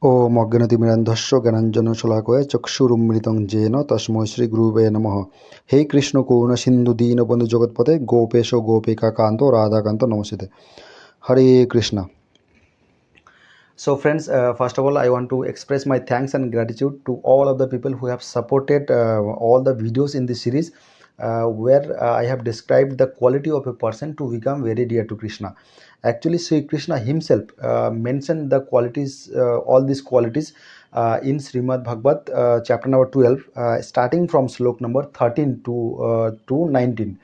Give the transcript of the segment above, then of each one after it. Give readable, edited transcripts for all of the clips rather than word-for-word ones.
ओम अज्ञानतिमिरान्धस्य ज्ञानाञ्जनशलाकया चक्षुरुन्मिलितं येन तस्मै श्रीगुरुवे नमः। हे कृष्ण करुण सिन्धु दीनबन्धु जगत्पते गोपेश गोपिका कांतो राधाकांतो नमस्ते। Hare Krishna. So friends, first of all I want to express my thanks and gratitude to all of the people who have supported all the videos in this series where I have described the quality of a person to become very dear to Krishna. Actually Sri Krishna himself mentioned the qualities, all these qualities in Shrimad Vagabat chapter number 12 starting from slok number 13 to 19.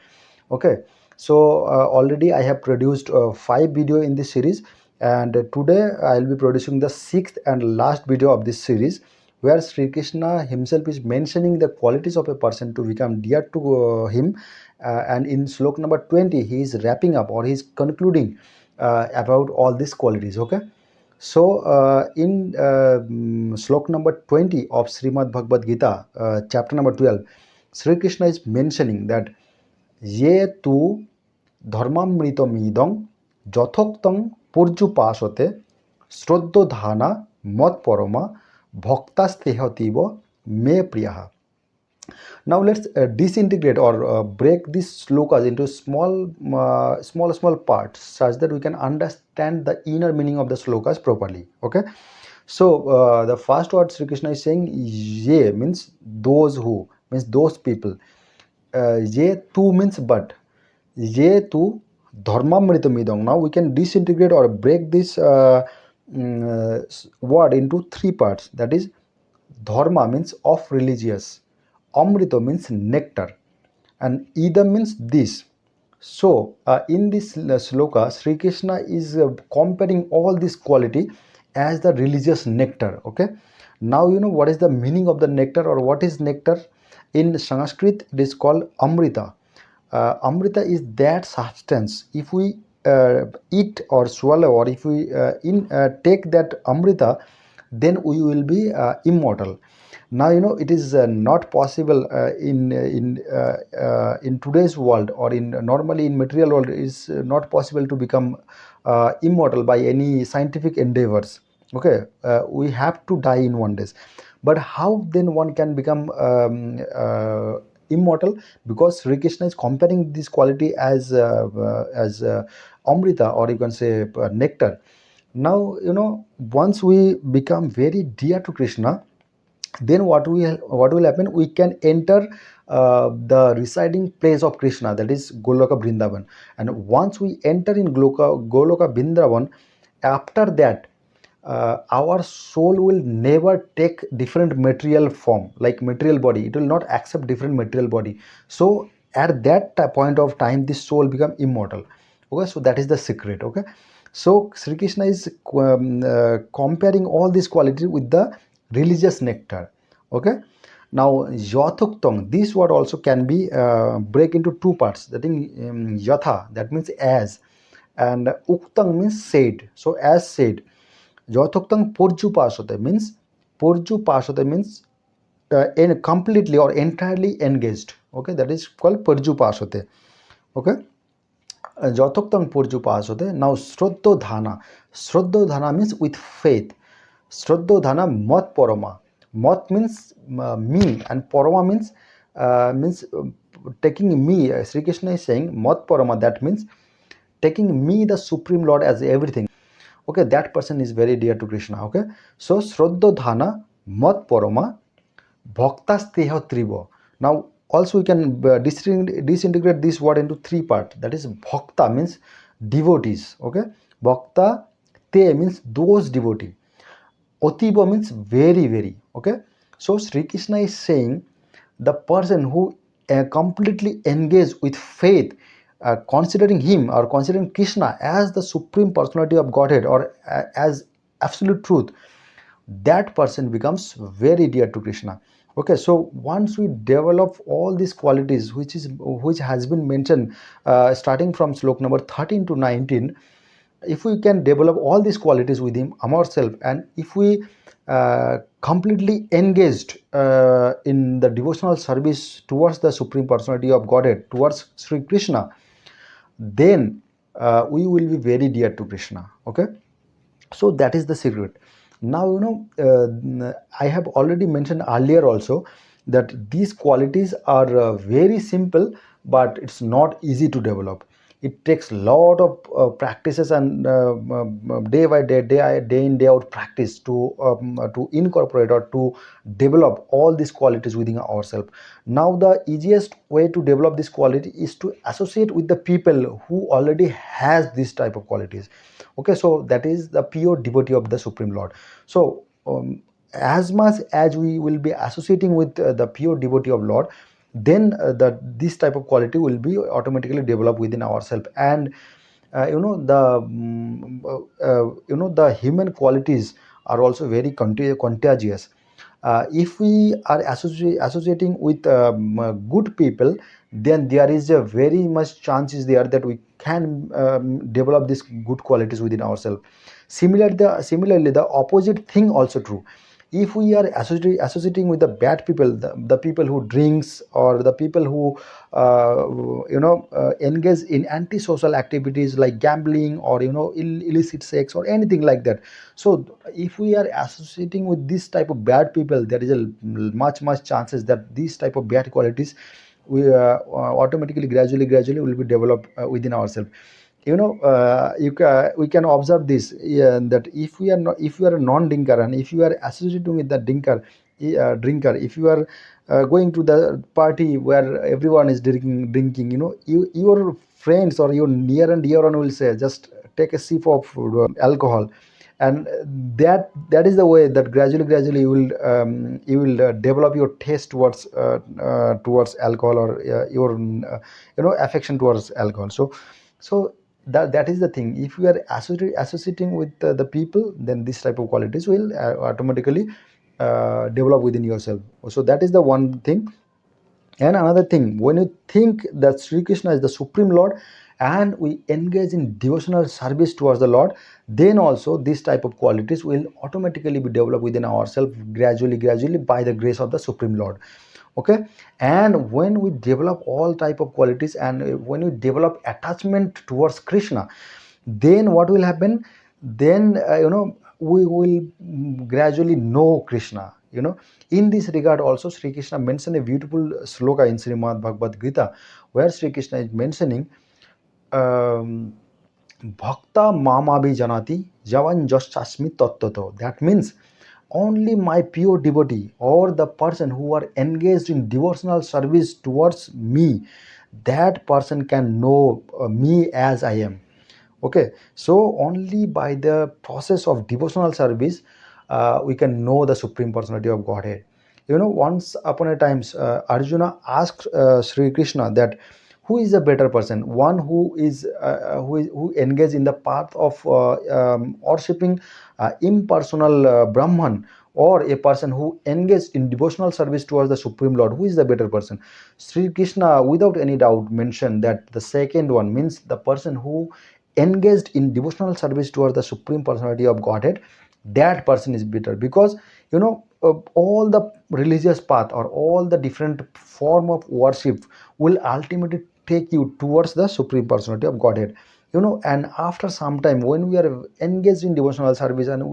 Okay, so already I have produced 5 video in this series, and today I will be producing the 6th and last video of this series where Sri Krishna himself is mentioning the qualities of a person to become dear to him, and in slok number 20 he is wrapping up or he is concluding about all these qualities. Okay, so in slok number 20 of Shrimad Vagabat Gita chapter number 12, Sri Krishna is mentioning that ye tu dharmyamṛitam idam yathoktam paryupasate śhraddadhānā mat-paramā bhaktās tīva me priyāḥ. Now let's disintegrate or break these slokas into small parts such that we can understand the inner meaning of the slokas properly. Okay, so the first word Sri Krishna is saying ye means those who, means those people. Ye tu means but. Ye tu dharmyamṛitam idam. Now we can disintegrate or break this word into 3 parts. That is, dharma means of religious, amṛitam means nectar, and idam means this. So in this sloka Sri Krishna is comparing all this quality as the religious nectar. Okay, now you know what is the meaning of the nectar, or what is nectar. In Sanskrit it is called amrita. Amrita is that substance, if we eat or swallow, or if we take that amrita, then we will be immortal. Now you know it is not possible in today's world, or in normally in material world, it is not possible to become immortal by any scientific endeavors. Okay, we have to die in one day. But how then one can become immortal? Because Sri Krishna is comparing this quality as amrita, or you can say nectar. Now you know, once we become very dear to Krishna, then what will happen? We can enter the residing place of Krishna, that is Goloka Vrindavan. And once we enter in Goloka Vrindavan, after that our soul will never take different material form, like material body. It will not accept different material body. So at that point of time this soul become immortal. Okay, so that is the secret. Okay, so Sri Krishna is comparing all these qualities with the religious nectar. Okay, now yathoktam, this word also can be break into 2 parts. That is yathā, that means as, and uktam means said. So as said. Yathoktam paryupasate means completely or entirely engaged. Okay, that is called paryupasate. Okay, yathoktam paryupasate. Now śhraddadhānā means with faith. śhraddadhānā mat-paramā. Mat means me, and parama means taking me. Sri Krishna is saying mat-paramā, that means taking me, the Supreme Lord, as everything. Okay, that person is very dear to Krishna. Okay, so śhraddadhānā mat-paramā bhaktās tīva. Now also we can disintegrate this word into 3 parts. That is, bhaktā means devotees. Okay, bhakta te means those devotee. Atīva means very, very. Okay, so Sri Krishna is saying the person who completely engaged with faith, considering him or considering Krishna as the Supreme Personality of Godhead, or as absolute truth, that person becomes very dear to Krishna. Okay, so once we develop all these qualities which has been mentioned starting from slok number 13 to 19, if we can develop all these qualities within ourselves, and if we completely engaged in the devotional service towards the Supreme Personality of Godhead, towards Sri Krishna, then we will be very dear to Krishna. Okay, so that is the secret. Now, I have already mentioned earlier also that these qualities are very simple, but it's not easy to develop. It takes a lot of practices and day by day, day in day out practice to incorporate or to develop all these qualities within ourselves. Now the easiest way to develop this quality is to associate with the people who already has this type of qualities. Okay, so that is the pure devotee of the Supreme Lord. So as much as we will be associating with the pure devotee of Lord, then this type of quality will be automatically developed within ourselves. And the human qualities are also very contagious. If we are associating with good people, then there is a very much chances there that we can develop these good qualities within ourselves. Similarly, the opposite thing also true. If we are associating with the bad people, the people who drinks, or the people who engage in antisocial activities like gambling, or illicit sex or anything like that. So if we are associating with this type of bad people, there is a much chances that these type of bad qualities we automatically gradually will be developed within ourselves. We can observe this, that if we are not, if you are a non-drinker, and if you are associating with the drinker, if you are going to the party where everyone is drinking, your friends or your near and dear one will say, just take a sip of alcohol. And that is the way that gradually you will develop your taste towards alcohol, or your affection towards alcohol. So that is the thing. If you are associating with the people, then this type of qualities will automatically develop within yourself. So that is the one thing. And another thing, when you think that Sri Krishna is the Supreme Lord, and we engage in devotional service towards the Lord, then also this type of qualities will automatically be developed within ourselves gradually by the grace of the Supreme Lord. Okay, and when we develop all type of qualities, and when we develop attachment towards Krishna, then what will happen? Then we will gradually know Krishna. In this regard also, Sri Krishna mentioned a beautiful sloka in Shrimad Vagabat Gita, where Sri Krishna is mentioning um, bhakta mamabhi janati javan jaschasmi tattvato. That means only my pure devotee, or the person who are engaged in devotional service towards me, that person can know me as I am. Okay, so only by the process of devotional service we can know the Supreme Personality of Godhead. Once upon a time, Arjuna asked Sri Krishna that who is a better person, one who engaged in the path of worshipping impersonal Brahman, or a person who engaged in devotional service towards the Supreme Lord. Who is the better person? Sri Krishna, without any doubt, mentioned that the second one, means the person who engaged in devotional service towards the Supreme Personality of Godhead, that person is better. Because all the religious path, or all the different form of worship, will ultimately take you towards the Supreme Personality of Godhead. And after some time, when we are engaged in devotional service, and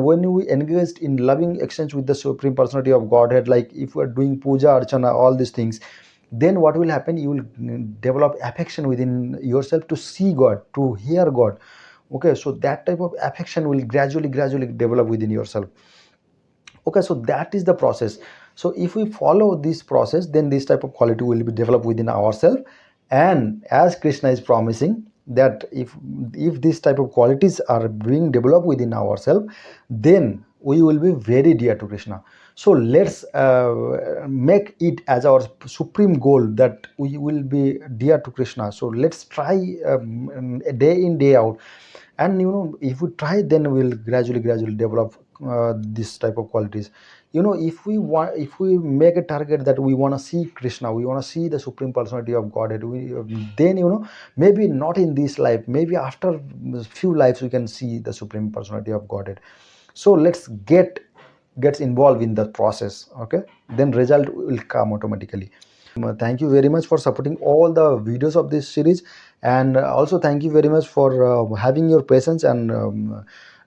when we engaged in loving exchange with the Supreme Personality of Godhead, like if we are doing puja archana, all these things, then what will happen? You will develop affection within yourself to see God, to hear God. Okay, so that type of affection will gradually develop within yourself. Okay, so that is the process. So if we follow this process, then this type of quality will be developed within ourselves. And as Krishna is promising that if this type of qualities are being developed within ourselves, then we will be very dear to Krishna. So let's make it as our supreme goal that we will be dear to Krishna. So let's try day in day out. And if we try, then we'll gradually gradually develop this type of qualities. If we make a target that we want to see Krishna, we want to see the Supreme Personality of Godhead, then maybe not in this life, maybe after few lives we can see the Supreme Personality of Godhead. So let's gets involved in the process. Okay, then result will come automatically. Thank you very much for supporting all the videos of this series, and also thank you very much for having your patience and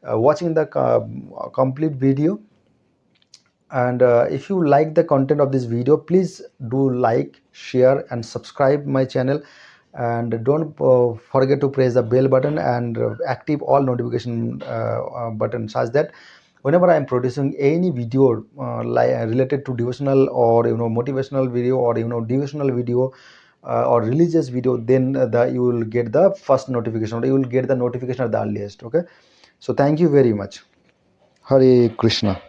watching the complete video. And if you like the content of this video, please do like, share and subscribe my channel, and don't forget to press the bell button and active all notification button, such that whenever I am producing any video related to devotional or motivational video or devotional video or religious video, then you will get the first notification, or you will get the notification at the earliest. Okay, so thank you very much. Hare Krishna.